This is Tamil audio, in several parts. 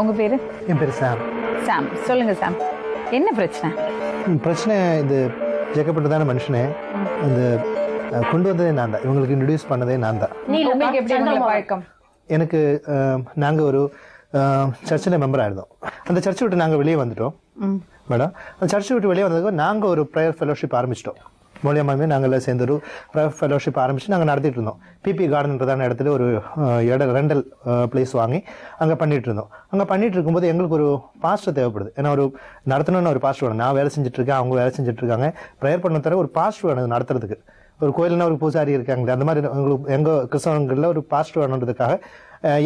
உங்க பேரு? என் பேர் சாம். சாம், சொல்லுங்க சாம், என்ன பிரச்சனை? பிரச்சனை இது ஜெகப்பட்டதான மனுஷனே இந்த கொண்டு வந்ததே நான் தான், இவங்களுக்கு இன்ட்ரடியூஸ் பண்ணதே நான் தான். உங்களுக்கு எப்படி உங்களை பழக்கம்? எனக்கு நாங்கள் ஒரு சர்ச்சில் மெம்பராக இருந்தோம். அந்த சர்ச்சை விட்டு நாங்கள் வெளியே வந்துட்டோம் மேடம். அந்த சர்ச்சை விட்டு வெளியே வந்ததுக்கு நாங்கள் ஒரு ப்ரேயர் ஃபெலோஷிப் ஆரம்பிச்சிட்டோம். மூலியமாகவே நாங்கள் சேர்ந்து ஒரு ப்ரேயர் ஃபெலோஷிப் ஆரம்பித்து நாங்கள் நடத்திட்டு இருந்தோம். பிபி கார்டன்றதான இடத்துல ஒரு ரெண்டல் பிளேஸ் வாங்கி அங்கே பண்ணிட்டு இருந்தோம். அங்கே பண்ணிட்டு இருக்கும்போது எங்களுக்கு ஒரு பாஸ்டர் தேவைப்படுது. ஏன்னா ஒரு நடத்தணும்னு ஒரு பாஸ்டர் வேணும். நான் வேலை செஞ்சுட்டு இருக்கேன், அவங்க வேலை செஞ்சுட்டு இருக்காங்க. ப்ரேயர் பண்ண தர ஒரு பாஸ்டர் வேணும் நடத்துறதுக்கு. ஒரு கோயில்னா ஒரு பூசாரி இருக்காங்க, அந்த மாதிரி உங்களுக்கு எங்கள் கிறிஸ்தவங்களில் ஒரு பாஸ்டர் வேணுன்றதுக்காக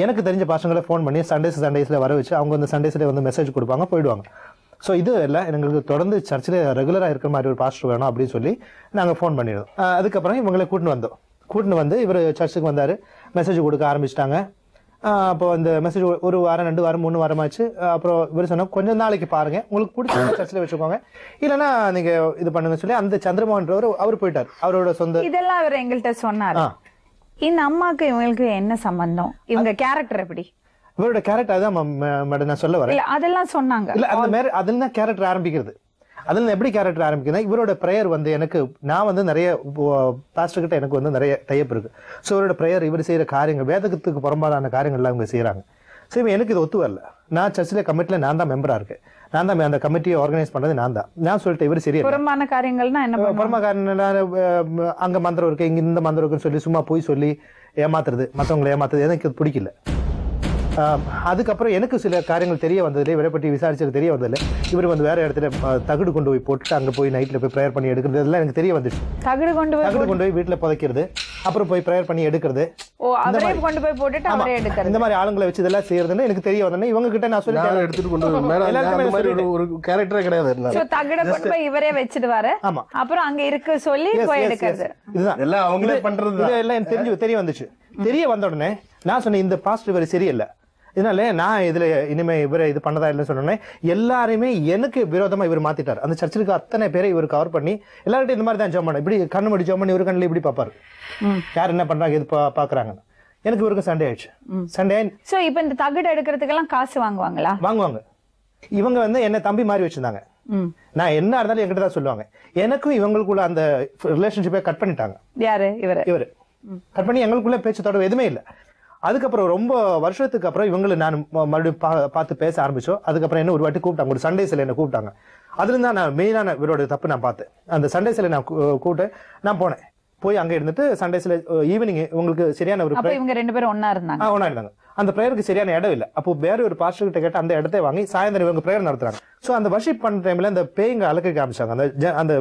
எனக்கு தெரிஞ்ச பாஸ்டர்களை ஃபோன் பண்ணி சண்டேஸில் வர வச்சு அவங்க வந்து சண்டேஸில் வந்து மெசேஜ் கொடுப்பாங்க, போயிடுவாங்க. ஸோ இது எல்லாம் எங்களுக்கு தொடர்ந்து சர்ச்சில் ரெகுலராக இருக்கிற மாதிரி ஒரு பாஸ்டர் வேணும் அப்படின்னு சொல்லி நாங்கள் ஃபோன் பண்ணிடுவோம். அதுக்கப்புறம் இவங்களை கூட்டின்னு வந்து இவர் சர்ச்சுக்கு வந்தார், மெசேஜ் கொடுக்க ஆரம்பிச்சிட்டாங்க. அப்போ அந்த மெசேஜ் ஒரு வாரம் 2 வாரம் 3 வாரமாச்சு. அப்புறம் இவர் சொன்னால் கொஞ்சம் நாளைக்கு பாருங்க, உங்களுக்கு பிடிச்ச சர்ச்சில் வச்சுக்கோங்க, இல்லைன்னா நீங்க இது பண்ணுங்க சொல்லி அந்த சந்திரமோகன்றவர் அவர் போயிட்டார். அவரோட சொந்த இதெல்லாம் அவர் எங்கள்கிட்ட சொன்னார். இந்த அம்மாக்கு இவங்களுக்கு என்ன சம்பந்தம்? இவங்க கேரக்டர் எப்படி? இவரோட கேரக்டர் அதான் மேடம் நான் சொல்ல வரேன். அதெல்லாம் சொன்னாங்க. இல்ல அந்த மாதிரி அதில் தான் கேரக்டர் ஆரம்பிக்கிறது. அதில் எப்படி கேரக்டர் ஆரம்பிக்குதுன்னா இவரோட ப்ரேயர் வந்து எனக்கு நான் வந்து நிறைய பாஸ்டர் கிட்ட எனக்கு வந்து நிறைய டைப் இருக்கு. ஸோ இவரோட ப்ரேயர் இவர் செய்யற காரியங்கள் வேதத்துக்கு புறம்பாடான காரியங்கள்லாம் இவங்க செய்யறாங்க. சரி, எனக்கு இது ஒத்து வரல. நான் சர்ச்சில் கமிட்டில நான் தான் மெம்பரா இருக்கேன். நான் தான் அந்த கமிட்டியை ஆர்கனைஸ் பண்றது நான் தான். நான் சொல்லிட்டு இவர் சரியா புறம்பான காரியங்கள்னா என்ன? புறமா காரணம் அங்க மந்திரம் இருக்கு, இங்க இந்த மந்திரம் இருக்குன்னு சொல்லி சும்மா போய் சொல்லி ஏமாத்துறது, மற்றவங்களை ஏமாத்துறது எனக்கு பிடிக்கல. அதுக்கப்புறம் எனக்கு சில காரியங்கள் தெரிய வந்ததுல, இவரை பற்றி விசாரிச்சது தெரிய வந்ததில்லை. இவர் வந்து வேற இடத்துல தகுடு கொண்டு போய் போட்டு அங்கே போய் நைட்ல போய் ப்ரேயர் பண்ணி எடுக்கிறது எல்லாம் எனக்கு தெரிய வந்துச்சு. தகுடு கொண்டு போய் வீட்டில் புதைக்கிறது, அப்புறம் போய் ப்ரேயர் பண்ணி எடுக்கிறது, கொண்டு போய் போட்டுட்டு அவரே எடுக்கிறது, இந்த மாதிரி ஆளுங்களை வச்சு இதெல்லாம் செய்யறதுன்னு எனக்கு தெரிய வந்தேன். இவங்க கிட்ட நான் சொல்லி எடுத்துட்டு கொண்டு ஒரு கேரக்டரே கிடையாது. தகுட கொண்டு போய் இவரே வச்சிடுவாரு. ஆமா, அப்புறம் அங்க இருக்கு சொல்லி போய் எடுக்கிறது. இதுதான் எல்லாம் அவங்களே பண்றது. இதெல்லாம் எனக்கு தெரிய வந்துச்சு. தெரிய வந்த உடனே நான் சொன்னேன், இந்த பாஸ்டர் இவர் சரியில்லை, இதனால நான் இதுல இனிமே இவரை இது பண்ணதா இல்லைன்னு சொன்னேன். எல்லாருமே எனக்கு விரோதமா இவர் மாத்திட்டார். அந்த சர்ச்சிலுக்கு அத்தனை பேரை இவர் கவர் பண்ணி எல்லார்கிட்டையும் இந்த மாதிரி தான் ஜோம் பண்ண, இப்படி கண்ணு மடி ஜோம் பண்ணி இவர் கண்ணில் இப்படி பாப்பாரு, யார் என்ன பண்றாங்க இது பாக்குறாங்க. எனக்கு இவருக்கு சண்டே ஆயிடுச்சு. சண்டே. சோ இப்ப இந்த தகுடு எடுக்கிறதுக்கெல்லாம் காசு வாங்குவாங்களா? வாங்குவாங்க. இவங்க வந்து என்ன தம்பி மாதிரி வச்சிருந்தாங்க. நான் என்ன இருந்தாலும் என்கிட்ட தான் சொல்லுவாங்க. எனக்கும் இவங்களுக்குள்ள அந்த ரிலேஷன்ஷிப்பை கட் பண்ணிட்டாங்க. யாரு? இவரு கட் பண்ணி எங்களுக்குள்ள பேச்சு தொடர்பு எதுவுமே இல்லை. அதுக்கப்புறம் ரொம்ப வருஷத்துக்கு அப்புறம் இவங்களை நான் மறுபடியும் பார்த்து பேச ஆரம்பிச்சோம். அதுக்கப்புறம் என்ன ஒரு வாட்டி கூப்பிட்டாங்க, ஒரு சண்டேஸ்ல என்ன கூப்பிட்டாங்க. அதுல இருந்தா நான் மெயினான இவரோட தப்பு நான் பார்த்தேன். அந்த சண்டேஸ்ல நான் கூப்பிட்டு நான் போனேன். போய் அங்க இருந்துட்டு சண்டேஸ்ல ஈவினிங் உங்களுக்கு சரியான ஒரு இவங்க 2 பேரும் ஒன்னா இருந்தாங்க. அந்த பிரேயருக்கு சரியான இடம் இல்லை. அப்போ வேற ஒரு பாஸ்டர் கிட்ட கேட்டு அந்த இடத்தை வாங்கி சாயந்தரம் இவங்க பிரேயர் நடத்துறாங்க. சோ அந்த வர்ஷிப் பண்ற டைம்ல அந்த பேய்ங்க அலக்கழிக்க ஆரம்பிச்சாங்க. அந்த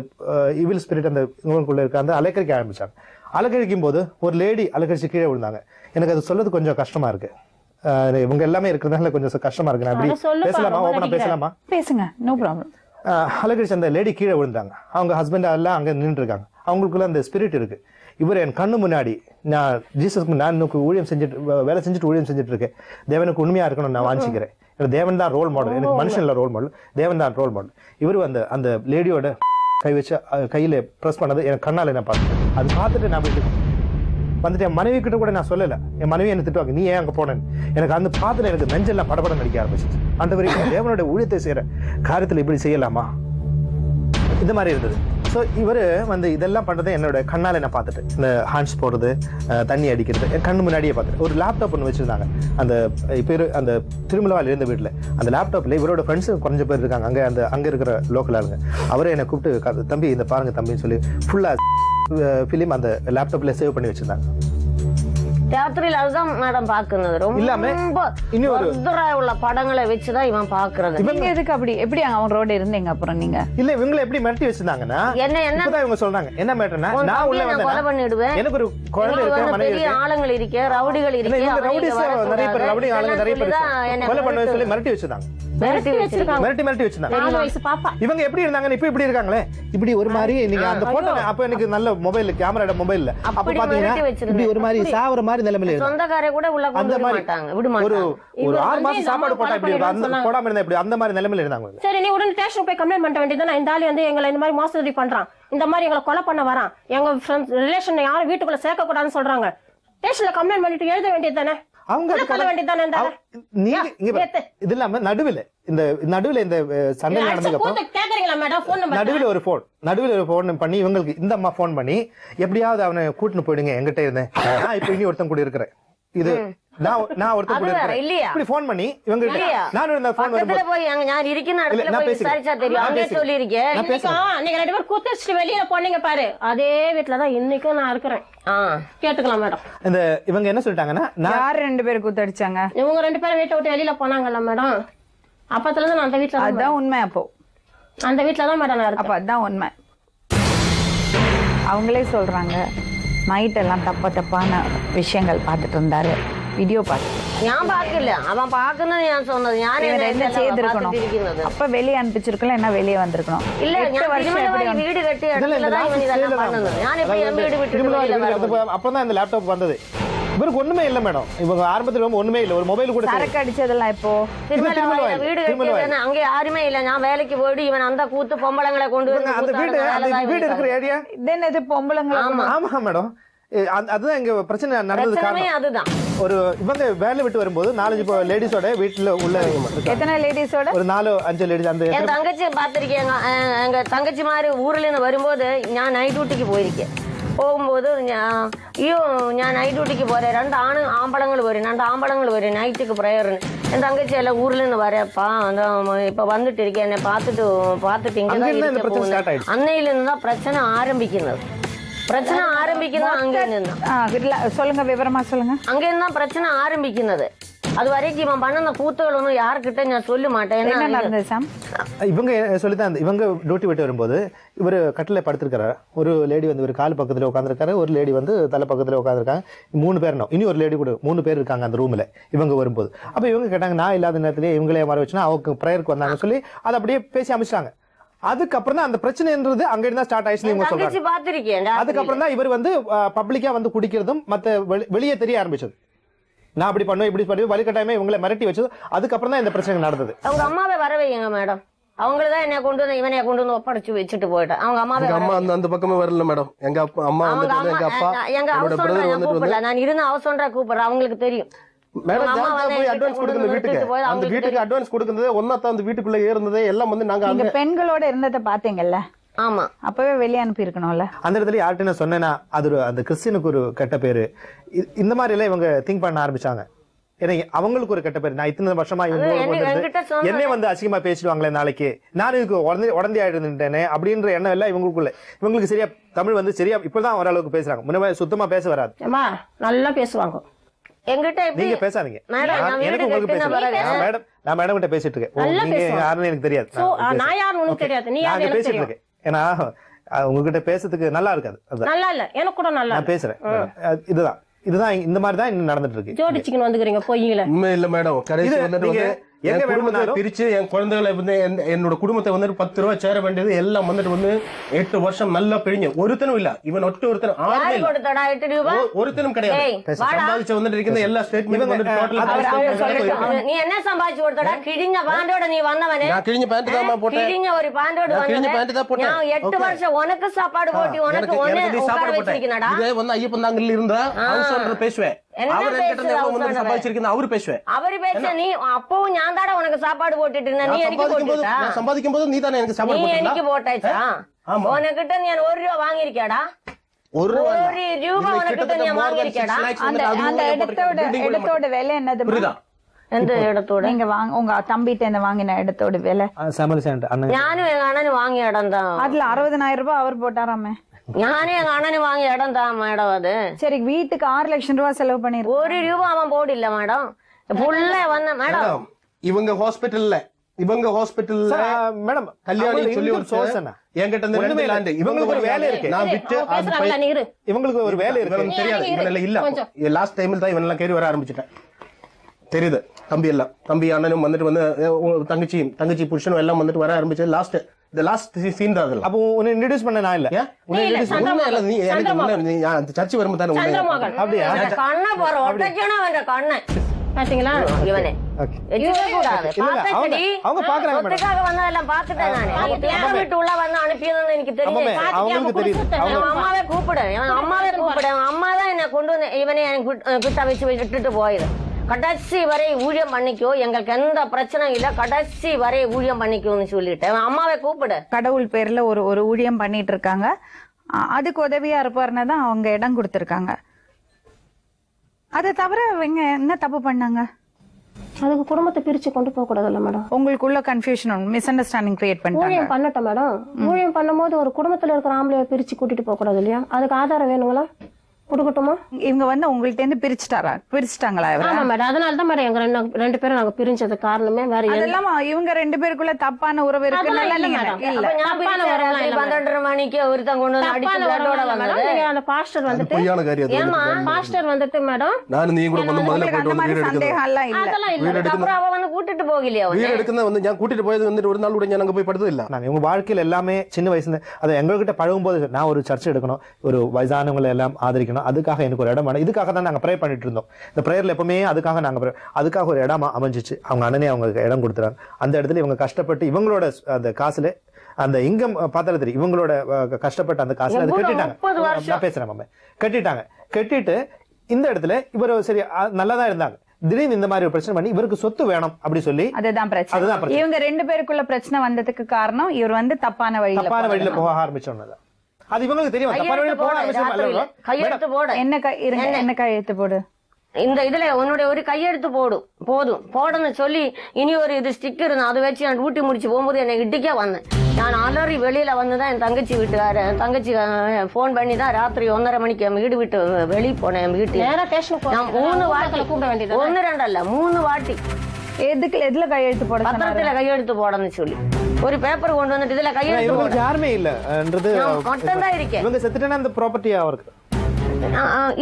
இவில் ஸ்பிரிட் அந்த இவங்களுக்குள்ள இருக்க அந்த அலக்கழிக்க ஆரம்பிச்சாங்க. அலக்கழிக்கும் போது ஒரு லேடி அலக்கழிச்சு கீழே விழுந்தாங்க. எனக்கு அது சொல்றது கொஞ்சம் கஷ்டமா இருக்கு. இவங்க எல்லாமே இருக்கிறதுனால கொஞ்சம் கஷ்டமா இருக்கு. நான் பேசலாமா? ஓபனா பேசலாமா? பேசுங்க, நோ ப்ராப்ளம். அலக்கழிச்சு அந்த லேடி கீழே விழுந்தாங்க. அவங்க ஹஸ்பண்ட் எல்லாம் அங்க நின்று இருக்காங்க. அவங்களுக்குள்ள அந்த ஸ்பிரிட் இருக்கு. இவர் என் கண்ணு முன்னாடி நான் ஜீசஸ்க்கு நான் ஊழியம் செஞ்சுட்டு வேலை செஞ்சுட்டு ஊழியம் செஞ்சுட்டு இருக்கேன். தேவனுக்கு உண்மையா இருக்கணும் நான் வாஞ்சிக்கிறேன். தேவன் தான் ரோல் மாடல், எனக்கு மனுஷன் இல்ல ரோல் மாடல், தேவன் தான் ரோல் மாடல். இவரு அந்த லேடியோட கை வச்சு கையில பிரஸ் பண்ணது என் கண்ணால என்ன பார்த்தேன். அது பார்த்துட்டு நான் வீட்டுக்கு வந்துட்டு என் மனைவி கிட்ட கூட நான் சொல்லல. என் மனைவி என்ன திட்டுவாங்க, நீ ஏன் அங்க போனேன்னு. எனக்கு அந்த பார்த்துட்டு எனக்கு நெஞ்செல்லாம் படபடம் நடிக்க ஆரம்பிச்சிச்சு. அந்த வரைக்கும் தேவனோட ஊழியத்தை செய்யற காரியத்துல இப்படி செய்யலாமா, இந்த மாதிரி இருந்தது. ஸோ இவர் வந்து இதெல்லாம் பண்றது என்னோட கண்ணால நான் பார்த்துட்டு, இந்த ஹாண்ட்ஸ் போடுறது, தண்ணி அடிக்கிறது என் கண்ணு முன்னாடியே பார்த்துட்டு. ஒரு லேப்டாப் ஒன்று வச்சிருந்தாங்க அந்த இப்போ அந்த திருமலவாயில் இருந்த வீட்டில். அந்த லேப்டாப்ல இவரோட ஃப்ரெண்ட்ஸ் கொஞ்சம் பேர் இருக்காங்க அங்கே இருக்கிற லோக்கல் ஆளுங்க. அவரே என்னை கூப்பிட்டு, தம்பி இந்த பாருங்க தம்பின்னு சொல்லி ஃபுல்லா ஃபிலிம் அந்த லேப்டாப்ல சேவ் பண்ணி வச்சிருந்தாங்க. தியேட்டரில் அதுதான் மேடம் பாக்குறது. ரொம்ப உள்ள படங்களை வச்சுதான் இவன் பாக்குறது. இவங்க எதுக்கு அப்படி எப்படி அவன் ரோடு இருந்தீங்க? அப்புறம் நீங்க இல்ல இவங்களை எப்படி மிரட்டி வச்சிருந்தாங்கன்னா என்ன இவங்க சொல்றாங்க, என்ன மேட்டர்னா நான் உள்ள வந்து கொலை பண்ணிடுவேன், எனக்கு ஒரு குழந்தை இருக்கு, மனைவி இருக்கு, ஆளுங்க இருக்கு, ரவுடிகள் இருக்கு, நிறைய பேர் ரவுடி ஆளுங்க நிறைய பேர் கொலை பண்ண சொல்லி மிரட்டி வச்சிருந்தாங்க. மிரட்டி வச்சிருந்தாங்க. இவங்க எப்படி இருந்தாங்க இப்ப இப்படி இருக்காங்களே, இப்படி ஒரு மாதிரி நீங்க அந்த போட்டோ அப்ப எனக்கு நல்ல மொபைல் கேமரா மொபைல்ல அப்ப பாத்தீங்கன்னா இப்படி ஒரு மாதிரி சாவற மாதிரி நிலைமையில சொந்தக்காரே கூட உள்ள கொண்டு வர மாட்டாங்க, விட மாட்டாங்க. ஒரு 6 மாசம் சாப்பாடு போட்டா இப்படி அந்த போடாம இருந்தா இப்படி அந்த மாதிரி நிலைமையில இருந்தாங்க. சரி, நீ உடனே ஸ்டேஷன் போய் கம்ப்ளைண்ட் பண்ண வேண்டியதுதான். இந்த ஆளு வந்து எங்களை இந்த மாதிரி மோசடி பண்றான், இந்த மாதிரி எங்களை கொலை பண்ண வரான், எங்க ரிலேஷன் யாரும் வீட்டுக்குள்ள சேர்க்க கூடாதுன்னு சொல்றாங்க. ஸ்டேஷன்ல கம்ப்ளைண்ட் பண்ணிட்டு எழுத வேண்டியது தானே. அவங்க உள்ள சொல்ல வேண்டியதுதானே இருந்தாலும். நீங்க இங்க பாரு. ஏத்து. இது இல்லாம நடுவுல இந்த சண்டை நடந்ததுக்கு அப்புறம் கேக்குறீங்களா மேடம் போன் நம்பர்? நடுவில் ஒரு போன் பண்ணி இவங்களுக்கு இந்த அம்மா போன் பண்ணி எப்படியாவது அவனை கூட்டின்னு போயிடுங்க என்கிட்ட இருந்தேன், நான் இப்ப இனி ஒருத்தன் கூட இருக்கிறேன், இது நான் ஒருத்தன் கூட இருக்கிறேன் இல்லையா? இப்படி போன் பண்ணி இவங்க நானும் இந்த போன் பக்கத்துல போய் அங்க நான் இருக்கிற இடத்துல நான் போய் பேசுறேன். விசாரிச்சா தெரியும். அங்கே சொல்லிருக்கேன். நீங்க 2 பேரும் கூத்தடிச்சிட்டு வெளியில போனீங்க பாரு, அதே வீட்டுலதான் இன்னைக்கும் நான் இருக்கிறேன். கேட்டுக்கலாம் மேடம். இந்த இவங்க என்ன சொல்லிட்டாங்கன்னா நான் யார் 2 பேரும் கூத்தடிச்சாங்க? இவங்க 2 பேரும் வீட்டை விட்டு வெளியில போனாங்கல்ல மேடம், அப்பத்துல இருந்து நான் அந்த வீட்டுல தான் அதுதான் உண்மை. அப்போ அந்த வீட்டுலதான் மேடம் நான் அப்ப அதுதான் உண்மை. அவங்களே சொல்றாங்க நைட் எல்லாம் தப்பான விஷயங்கள் பார்த்துட்டு இருந்தாரு, வீடியோ பார்த்து. நான் பாக்கல, அவன் பாக்குன்னு நான் சொன்னது. என்ன செய்திருக்கணும்? அப்ப வெளியே அனுப்பிச்சிருக்கல, என்ன வெளியே வந்திருக்கணும். இல்ல, நான் வீடு கட்டி இடத்துலதான் இவன் இதெல்லாம் பண்ணது. நான் இப்ப என் வீடு விட்டு அப்பதான் இந்த லேப்டாப் வந்தது. இவருக்கு ஒண்ணுமே இல்ல மேடம், இவங்க ஆரம்பத்துல ஒண்ணுமே இல்ல, ஒரு மொபைல் கூட சரக்கு அடிச்சதெல்லாம் இப்போ வீடு கட்டி அங்க யாருமே இல்ல. நான் வேலைக்கு போயிட்டு இவன் அந்த கூத்து பொம்பளங்களை கொண்டு அந்த வீடு இருக்கிற ஏரியா இது பொம்பளைங்களா? ஆமா மேடம், அதுதான் இங்க பிரச்சனை நடந்தது காரணம். அதுதான் ஒரு இவங்க வேலை விட்டு வரும்போது 4-5 லேடிஸோட வீட்டுல உள்ள எத்தனை லேடிஸோட? ஒரு 4-5 லேடிஸ். அந்த என் தங்கச்சி பாத்திருக்கேன். எங்க தங்கச்சி மாதிரி ஊர்ல இருந்து வரும்போது நான் நைட் டியூட்டிக்கு போயிருக்கேன். போகும்போது ஐயோ நான் நைட் டியூட்டிக்கு போறேன், 2 ஆம்பளங்கள் வரும், 2 ஆம்பளங்கள் வரும் நைட்டுக்கு பிரேயர். என் தங்கச்சி எல்லாம் ஊர்ல இருந்து வரப்பா இப்ப வந்துட்டு இருக்கேன், என்னை பார்த்துட்டு இங்க அன்னையில இருந்து தான் பிரச்சனை ஆரம்பிக்கிறது. அங்க இருந்து சொல்லுங்க, விவரமா சொல்லுங்க. அங்க இருந்து தான் பிரச்சனை ஆரம்பிக்கிறது. அது வரைக்கும் இவன் பண்ண கூத்துகள் ஒன்றும் யாருக்கிட்ட நான் சொல்ல மாட்டேன். என்ன நடந்தது சாம்? இவங்க சொல்லிதான் இவங்க டியூட்டி விட்டு வரும்போது இவர் கட்டில படுத்திருக்காரு. ஒரு லேடி வந்து ஒரு கால் பக்கத்துல உட்காந்துருக்காரு, ஒரு லேடி வந்து தலை பக்கத்துல உட்காந்துருக்காங்க. 3 பேர், இனி ஒரு லேடி கூட 3 பேர் இருக்காங்க அந்த ரூம்ல இவங்க வரும்போது. அப்ப இவங்க கேட்டாங்க, நான் இல்லாத நேரத்திலேயே இவங்களே வர வச்சுன்னா அவங்க ப்ரேயருக்கு வந்தாங்க சொல்லி அதை அப்படியே பேசி அமைச்சிட்டாங்க. அதுக்கப்புறம் தான் அந்த பிரச்சனைன்றது அங்க இருந்தா ஸ்டார்ட் ஆயிடுச்சு இவங்க சொல்றாங்க. அதுக்கப்புறம் தான் இவர் வந்து பப்ளிக்கா வந்து குடிக்கிறதும் மத்த வெளியே தெரிய ஆரம்பிச்சது. நான் அப்படி பண்ணுவேன் இப்படி பண்ணுவேன் வலிக்கட்டாயமே இவங்களை மிரட்டி வச்சது. அதுக்கப்புறம் தான் இந்த பிரச்சனை நடந்தது. அவங்க அம்மாவை வர வைங்க மேடம். அவங்களதான் என்ன கொண்டு வந்து இவனை கொண்டு வந்து ஒப்படைச்சு வச்சுட்டு போயிட்டான். அவங்க அம்மா அந்த பக்கமே வரல மேடம். எங்க அம்மா எங்க அப்பா கூப்பிடல, நான் இருந்த அவசொன்றா கூப்பிடுறேன், அவங்களுக்கு தெரியும். வீட்டுக்கு அட்வான்ஸ் கொடுக்கிறது ஒன்னாத்தான் அந்த வீட்டுக்குள்ள ஏறுனதே எல்லாம் வந்து நாங்க பெண்களோட இருந்ததை பாத்தீங்கல்ல. ஆமா, அப்பவே வெளியே அனுப்பி இருக்கணும்ல. அந்த இடத்துல யார்கிட்ட நான் சொன்னேன்னா அது அந்த கிறிஸ்டினுக்கு ஒரு கெட்ட பேரு. இந்த மாதிரி எல்லாம் இவங்க திங்க் பண்ண ஆரம்பிச்சாங்க. ஏன்னா அவங்களுக்கு ஒரு கெட்ட பேரு. நான் இத்தனை வருஷமா என்னே வந்து அசிங்கமா பேசிடுவாங்களே நாளைக்கு, நான் இதுக்கு உடந்தி ஆயிடுந்தேனே அப்படின்ற எண்ணம் எல்லாம் இவங்களுக்குள்ள. இவங்களுக்கு சரியா தமிழ் வந்து சரியா இப்பதான் ஓரளவுக்கு பேசுறாங்க. முன்னே சுத்தமா பேச வராது. நல்லா பேசுவாங்க. எங்கிட்ட நீங்க பேசாதீங்க, எனக்கு உங்களுக்கு பேசுறேன். நான் மேடம் கிட்ட பேசிட்டு இருக்கேன். நீங்க யாருன்னு எனக்கு தெரியாது, நான் யாருன்னு தெரியாது, நீ யாரு பேசிட்டு இருக்கேன். ஏன்னா உங்ககிட்ட பேசுறதுக்கு நல்லா இருக்காது. நல்லா இல்ல, எனக்கு கூட நல்லா நான் பேசுறேன். இதுதான் இந்த மாதிரி தான் இன்னும் நடந்துட்டு இருக்கு. ஜோடிச்சுக்கின்னு வந்துக்கிறீங்க போய்ங்களே. உண்மை இல்ல மேடம். கடைசி வந்துட்டு என் குடும்பத்தை பிரிச்சு என் குழந்தைகளை வந்து என்னோட குடும்பத்தை வந்துட்டு 10 ரூபாய் சேர வேண்டியது எல்லாம் வந்துட்டு வந்து 8 வருஷம் நல்லா பிரிஞ்சு ஒருத்தனும் இல்ல. இவன் ஒருத்தனும் கிடையாது. சம்பாதிச்ச வந்துட்டு இருக்கிற எல்லா ஸ்டேட்மெண்ட் நீ என்ன சம்பாதிச்சு கொடுத்தடா? கிழிஞ்ச பாண்டோட நீ வந்தவனே. நான் கிழிஞ்ச பேண்ட் தான் போட்டேன். கிழிஞ்ச ஒரு பாண்டோட வந்தவனே. நான் 8 வருஷம் உனக்கு சாப்பாடு போட்டு உனக்கு உட்கார வச்சிருக்கீனடா. இதே வந்து ஐயப்பன் தாங்கல இருந்தா அவசரம் பேசுவேன். அவரு சம்பாதிச்சிருக்கேன் அவரு பேசுவேன். அவரு பேச நீ அப்பவும் ஞான் தாட உனக்கு சாப்பாடு போட்டுட்டு இருந்த. நீ எனக்கு போட்டுட்டா? சம்பாதிக்கும் போது நீ தானே எனக்கு சாப்பாடு போட்டா? நீ எனக்கு போட்டாச்சா? உனக்கிட்ட நீ 1 ரூபா வாங்கிருக்கியாடா? 1 ரூபா உனக்கிட்ட நீ வாங்கிருக்கியாடா? அந்த இடத்தோட விலை என்னது? புரியுதா? எந்த இடத்தோட? நீங்க உங்க தம்பிட்ட வாங்கின இடத்தோட விலை? நானும் எங்க அண்ணன் வாங்கிய இடம் தான். அதுல 60,000 ரூபாய் அவர் போட்டாராமே. நானும் எங்க அண்ணனு வாங்கிய இடம் தான் மேடம். அது சரி, வீட்டுக்கு 6 லட்சம் ரூபாய் செலவு பண்ணிரு. 1 ரூபா அவன் போடல மேடம். புள்ள வந்த மேடம் இவங்க ஹாஸ்பிட்டல்ல மேடம் கல்யாணி சொல்லி ஒரு சோசனா என்கிட்ட இருந்து 2 லேண்ட் இவங்களுக்கு ஒரு வேலை இருக்கு. நான் விட்டு இவங்களுக்கு ஒரு வேலை இருக்கு தெரியாது. இவனெல்லாம் இல்ல லாஸ்ட் டைம்ல தான் இவனெல்லாம் கேரி வர ஆரம்பிச்சுட்டேன். தெரியுது தம்பி அண்ணனும் வந்துட்டு வந்து தங்கச்சி புருஷனும் எல்லாம் வந்துட்டு வர ஆரம்பிச்சு. லாஸ்ட் சீன் தான் அதெல்லாம். அப்போ உன்னை இன்ட்ரோ듀ஸ் பண்ண நான் இல்ல. உன்னை இன்ட்ரோ듀ஸ் பண்ணல. நீ எனக்கு சர்ச் வரும்போது தானே உன்னை அப்படியே கண்ணை பாரு ஒட்டச்சனா வந்த கண்ணை பாத்தீங்களா? இவனே எதுவே கூடாது பாத்தடி. அவங்க பாக்குறாங்க மேடம். ஒட்டுக்காக வந்ததெல்லாம் பாத்துட்டேன் நான். நீ தேட விட்டு உள்ள வந்து அனுப்பியது எனக்கு தெரியும். அவங்களுக்கு தெரியும். அவங்க அம்மாவே கூப்பிடு. அம்மா தான் என்ன கொண்டு வந்து இவனே எனக்கு கிட்ட வச்சு விட்டுட்டு போயிரு. கடைசி வரை ஊழியம் பண்ணிக்கோ, எங்களுக்கு எந்த பிரச்சனையும் இல்ல, கடைசி வரை ஊழியம் பண்ணிக்கோன்னு சொல்லிட்டேன். அம்மாவை கூப்பிடு. கடவுள் பேர்ல ஒரு ஊழியம் பண்ணிட்டு இருக்காங்க. அதுக்கு உதவியா இருப்பாருன்னு தான் அவங்க இடம் கொடுத்திருக்காங்க. அதை தவிர இவங்க என்ன தப்பு பண்ணாங்க? அதுக்கு குடும்பத்தை பிரிச்சு கொண்டு போக கூடாதுல்ல மேடம். உங்களுக்குள்ள கன்ஃபியூஷன், மிஸ் அண்டர்ஸ்டாண்டிங் கிரியேட் பண்ணிட்டாங்க. ஊழியம் பண்ணட்டும் மேடம். ஊழியம் பண்ணும்போது ஒரு குடும்பத்துல இருக்கிற ஆம்பளைய பிரிச்சு கூட்டிட்டு போக கூடாது இல்லையா? அதுக்கு ஆதாரம் வேணுங்களா? கொடுக்கட்டுமா? இவங்க உங்கள்ட்ட இருந்து பிரிச்சுட்டாங்களா? ஆமா மேடம். அதனாலதான் மேடம் எங்க ரெண்டு பேரும் நாங்க பிரிஞ்சது காரணமே வேற. அதெல்லாம் இவங்க 2 பேருக்குள்ள தப்பான உறவு இருக்கு. இல்ல 12:30 மணிக்கு ஒருத்தன் கொண்டு வந்து அடிச்சு பிளட்டோட வந்தது. அந்த பாஸ்டர் வந்துட்டு பொய்யான காரியம். ஏமா பாஸ்டர் வந்துட்டு மேடம் நான் நீ கூட வந்து முதல்ல அந்த போயிட்டு மாதிரி வீடு சந்தேகம் எல்லாம் இல்ல. அதெல்லாம் இல்ல. அப்புறம் அவ வந்து கூட்டிட்டு போகலையா? வீடு எடுക്കുന്ന வந்து ഞാൻ கூட்டிட்டு போயது வந்து ஒரு நாள் கூட ഞാൻ அங்க போய் படுத்தது இல்ல. நான் இவங்க வாழ்க்கையில எல்லாமே சின்ன வயசுல அது எங்ககிட்ட பழகும்போது நான் ஒரு சர்ச் எடுக்கணும், ஒரு வயசானவங்களை எல்லாம் ஆதரிக்கணும், அதுக்காக எனக்கு ஒரு இடம் வேணும், இதுக்காக தான் நாங்க ப்ரே பண்ணிட்டு இருந்தோம். இந்த பிரேயர்ல எப்பவுமே அதுக்காக ஒரு இடமா அமைஞ்சிச்சு. அவங்க அண்ணனே அவங்க இடம் கொடுத்துறாங்க. அந்த இடத்துல இவங்க கஷ்டப்பட்டு இவங்களோட அந்த காசுல அந்த இங்கம் பார்த்தாலே தெரியும், இவங்களோட கஷ்டப்பட்டு அந்த காசுல அது கட்டிட்டாங்க. நான் பேசுறேன் மாமே, கட்டிட்டு இந்த இடத்துல இவர் சரி நல்லாதான் இருந்தாங்க. திடீர்னு இந்த மாதிரி ஒரு பிரச்சனை பண்ணி இவருக்கு சொத்து வேணும் அப்படி சொல்லி அதுதான் பிரச்சனை. இவங்க 2 பேருக்குள்ள பிரச்சனை வந்ததுக்கு காரணம் இவர் தப்பான வழியில போக ஆரம்பிச்சோன்னு. அது இவங்களுக்கு தெரியும். தப்பான வழியில போக ஆரம்பிச்சோம். கையெழுத்து போடு. என்ன கையெழுத்து போடு? இந்த இதுல உன்னுடைய ஒரு கையெழுத்து போதும் போடன்னு சொல்லி இனி ஒரு இது ஸ்டிக்கர் அதை வச்சு நான் ஊட்டி முடிச்சு போகும்போது என்னை இடிக்க வந்தேன். நான் அலறி வெளியில வந்துதான் என் தங்கச்சி வீட்டுக்கார தங்கச்சி போன் பண்ணி தான் ராத்திரி 1:30 மணிக்கு என் வீடு விட்டு வெளியே போனேன். என் வீட்டு 3 வாட்டி கூப்பிட வேண்டியது. 1 2 அல்ல 3 வாட்டி. எதுல கையெழுத்து போட? பத்திரத்துல கையெழுத்து போடணும்னு சொல்லி ஒரு பேப்பர் கொண்டு வந்துட்டு இதுல கையெழுத்து யாருமே இல்லன்றது மட்டும் தான் இருக்கேன். இவங்க செத்துட்டேன்னா அந்த ப்ராப்பர்ட்டி அவருக்கு.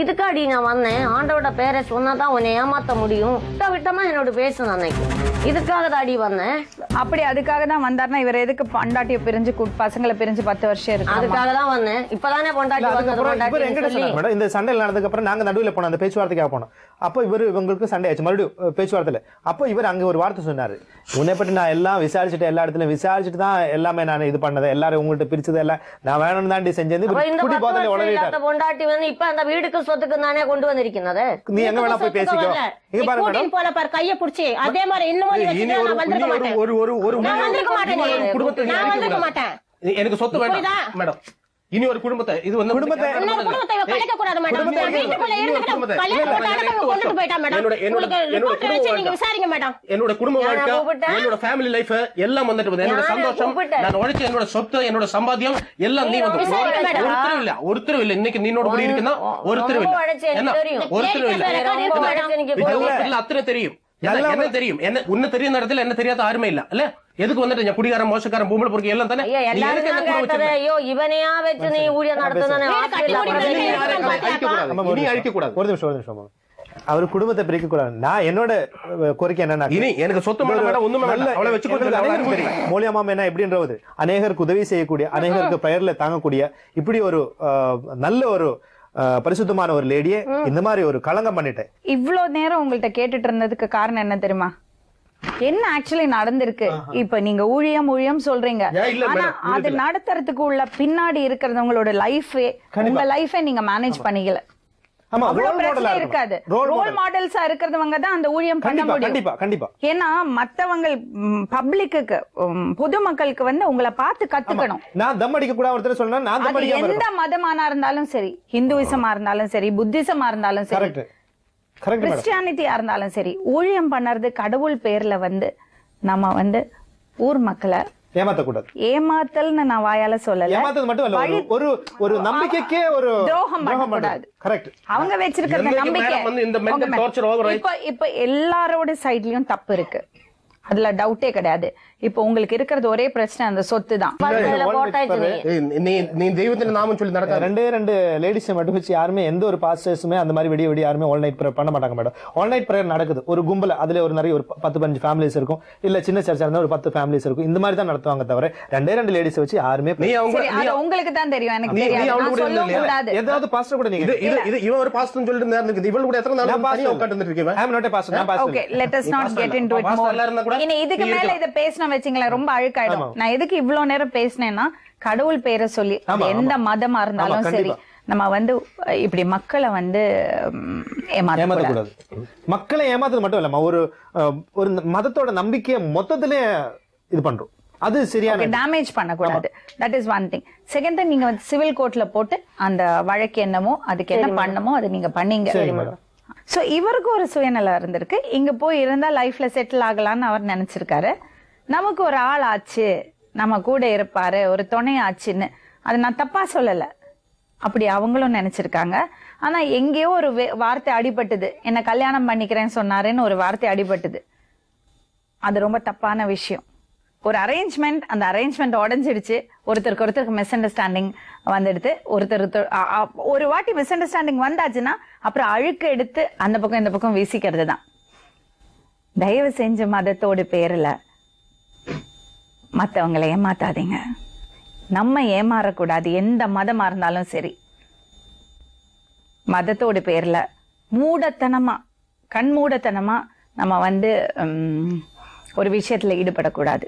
இதுக்காடி நான் வந்தேன். ஆண்டோட பேரை சொன்னாதான் உன்னை ஏமாத்த முடியும். விட்டமா என்னோட பேசணும் அன்னைக்கு. இதுக்காக தாடி வந்தேன். அப்படி அதுக்காக தான் வந்தாருன்னா இவர் எதுக்கு பொண்டாட்டிய பிரிஞ்சு பசங்களை பிரிஞ்சு 10 வருஷம் இருக்கு? அதுக்காக தான் வந்தேன். இப்பதானே பொண்டாட்டி வந்தது. இந்த சண்டையில் நடந்ததுக்கு அப்புறம் நாங்க நடுவில் போனோம், அந்த பேச்சுவார்த்தைக்காக போனோம். அப்போ இவங்களுக்கு சண்டை ஆச்சு மறுபடியும் பேச்சுவார்த்தையில. அப்போ இவர் அங்க ஒரு வார்த்தை சொன்னாரு, உன்னை பற்றி நான் எல்லாம் விசாரிச்சுட்டு எல்லா இடத்துலயும் விசாரிச்சுட்டு தான் எல்லாமே நான் இது பண்ணது, எல்லாரும் உங்கள்கிட்ட பிரிச்சது எல்லாம் நான் வேணும் தாண்டி செஞ்சது. பொண்டாட்டி வந்து இப்ப அந்த வீடுக்கு சொத்துக்கு தானே கொண்டு வந்திருக்கிறது. நீ எங்க வேணா போய் பேசிக்கோ. இங்க பாருங்க மேடம், போல பாரு கைய புடிச்சு அதே மாதிரி இன்னும் எனக்கு சொத்து வேண்டாம் மேடம். இனி ஒரு குடும்பத்தை இது வந்து குடும்பத்தை கலைக்க கூடாது மேடம். வீட்டுக்குள்ள இருந்துட்டு கல்யாணம் போட்டு அடக்கம் கொண்டுட்டு போய்ட்டா மேடம். நீங்க விசாரிங்க மேடம். என்னோட குடும்ப வாழ்க்கை, என்னோட ஃபேமிலி லைஃப் எல்லாம் வந்துட்டு வந்து என்னோட சந்தோஷம், நான் உழைச்ச என்னோட சொத்து, என்னோட சம்பாத்தியம் எல்லாம் நீ வந்து ஒருத்தரும் இல்ல. இன்னைக்கு நீனோட குடி இருக்குன்னா ஒருத்தரும் இல்ல. என்ன ஒருத்தரும் இல்ல. அத்தனை தெரியும். என்ன தெரியும், என்ன உன்ன தெரியும் இடத்துல என்ன தெரியாத யாருமே இல்ல. இல்ல எதுக்கு வந்துட்டு குடிகாரன் மோசக்காரன் பொம்பளை பொறுக்கி எல்லாம் தானே. ஐயோ இவனையா வச்சு நீ ஊழியம் நடத்துதானே. அழிக்க கூடாது. ஒரு நிமிஷம் அவர் குடும்பத்தை பிரிக்க கூடாது. நான் என்னோட கோரிக்கை என்னன்னா, இனி எனக்கு சொத்து மூலியமா என்ன எப்படின்றது அநேகருக்கு உதவி செய்யக்கூடிய, அநேகருக்கு பெயர்ல தாங்கக்கூடிய இப்படி ஒரு நல்ல ஒரு பரிசுத்தமான ஒரு லேடியே இந்த மாதிரி ஒரு களங்கம் பண்ணிட்டேன். இவ்வளவு நேரம் உங்கள்ட்ட கேட்டுட்டு இருந்ததுக்கு காரணம் என்ன தெரியுமா? என்ன ஆக்சுவலி நடந்திருக்கு? இப்ப நீங்க ஊழியம் சொல்றீங்க, ஆனா அது நடத்துறதுக்கு உள்ள பின்னாடி இருக்கிறது உங்களோட லைஃபே, உங்க லைஃபே நீங்க மேனேஜ் பண்ணிக்கல. இருக்காது. ரோல் மாடல்ஸா இருக்கிறவங்க தான் அந்த ஊழியம் பண்ண முடியும். கண்டிப்பா. ஏன்னா மத்தவங்க பப்ளிக்கு பொதுமக்களுக்கு வந்து உங்களை பார்த்து கத்துக்கணும். நான் தம் அடிக்க கூட ஒருத்தர் சொன்னா நான் தம் அடிக்காம எந்த மதமானா இருந்தாலும் சரி, ஹிந்துவிசமா இருந்தாலும் சரி, புத்திசமா இருந்தாலும் சரி, கிறிஸ்டியானிட்டியா இருந்தாலும் சரி, ஊழியம் பண்றது கடவுள் பேர்ல வந்து நம்ம வந்து ஊர் மக்களை ஏமாத்தக்கூடாது. ஏமாத்தல்னு நான் வாயால சொல்லல. ஏமாத்தது மட்டும் இல்ல, ஒரு நம்பிக்கைக்கே ஒரு துரோகம் பண்ணக்கூடாது. கரெக்ட். அவங்க வச்சிருக்கிற நம்பிக்கை இப்ப எல்லாரோட சைட்லயும் தப்பு இருக்கு, அதுல டவுட்டே கிடையாது. இப்ப உங்களுக்கு இருக்கிறது ஒரே பிரச்சனை அந்த சொத்து தான். நீ தெய்வத்தின் நாமம் சொல்லி நடக்க 2 லேடிஸ் மட்டும் வச்சு யாருமே எந்த ஒரு பாஸ்டர்ஸுமே அந்த மாதிரி விடிய யாருமே ஆல் நைட் ப்ரேயர் பண்ண மாட்டாங்க மேடம். ஆல் நைட் ப்ரேயர் நடக்குது ஒரு கும்பல, அதுல ஒரு நிறைய ஒரு 10-15 ஃபேமிலிஸ் இருக்கும், இல்ல சின்ன சர்ச்சா இருந்தா ஒரு 10 ஃபேமிலிஸ் இருக்கும். இந்த மாதிரி தான் நடத்துவாங்க தவிர 2 லேடிஸ் வச்சு யாருமே. உங்களுக்கு தான் தெரியும், எனக்கு தெரியாது. ஏதாவது பாஸ்டர் கூட நீங்க இது இவன் ஒரு பாஸ்டர்னு சொல்லிட்டு இருந்தா இவள் கூட எத்தனை நாள் தனியா உட்கார்ந்து இருக்கீங்க. ஐ அம் நாட் எ பாஸ்டர். நான் pastor. Okay, let us not get into it more. இனி இதுக்கு மேல இத பேசினா வெச்சீங்களா ரொம்ப அழுக்காயிடும். நான் எதுக்கு இவ்ளோ நேரம் பேசினேன்னா கடவுள் பேரை சொல்லி எந்த மதமா இருந்தாலும் சரி, நம்ம வந்து இப்படி மக்களை வந்து ஏமாத்தக்கூடாது. மக்களை ஏமாத்துறது மட்டும் இல்லம்மா, ஒரு மதத்தோட நம்பிக்கையை மொத்தத்திலே இது பண்றோம், அது சரியான டேமேஜ் பண்ணக்கூடாது. That is one thing. Second thing, நீங்க வந்து சிவில் கோர்ட்ல போட்டு அந்த வழக்கு என்னமோ அதுக்கு என்ன பண்ணமோ அது நீங்க பண்ணீங்க. சோ இவருக்கு ஒரு சுயநலம் இருந்திருக்கு. இங்க போய் இருந்தா லைஃப்ல செட்டில் ஆகலாம்னு அவர் நினைச்சிருக்காரு. நமக்கு ஒரு ஆள் ஆச்சு, நம்ம கூட இருப்பாரு, ஒரு துணை ஆச்சுன்னு, அது நான் தப்பா சொல்லல, அப்படி அவங்களும் நினைச்சிருக்காங்க. ஆனா எங்கேயோ ஒரு வார்த்தை அடிபட்டுது, என்ன கல்யாணம் பண்ணிக்கிறேன்னு சொன்னாருன்னு ஒரு வார்த்தை அடிபட்டுது. அது ரொம்ப தப்பான விஷயம். ஒரு அரேஞ்ச்மெண்ட், அந்த அரேஞ்ச்மெண்ட் உடஞ்சிடுச்சு, ஒருத்தருக்கு மிஸ் அண்டர்ஸ்டாண்டிங் வந்துடுது. ஒரு வாட்டி மிஸ் அண்டர்ஸ்டாண்டிங் வந்தாச்சுன்னா அப்புறம் அழுக்க எடுத்து அந்த பக்கம் இந்த பக்கம் வீசிக்கிறது தான். தயவு செஞ்சு மதத்தோடு பேர்ல மத்தவங்களை ஏமாத்தாதீங்க. நம்ம ஏமாறக்கூடாது, எந்த மதமா இருந்தாலும் சரி. மதத்தோடு பேர்ல மூடத்தனமா, கண்மூடத்தனமா நம்ம வந்து ஒரு விஷயத்துல ஈடுபடக்கூடாது.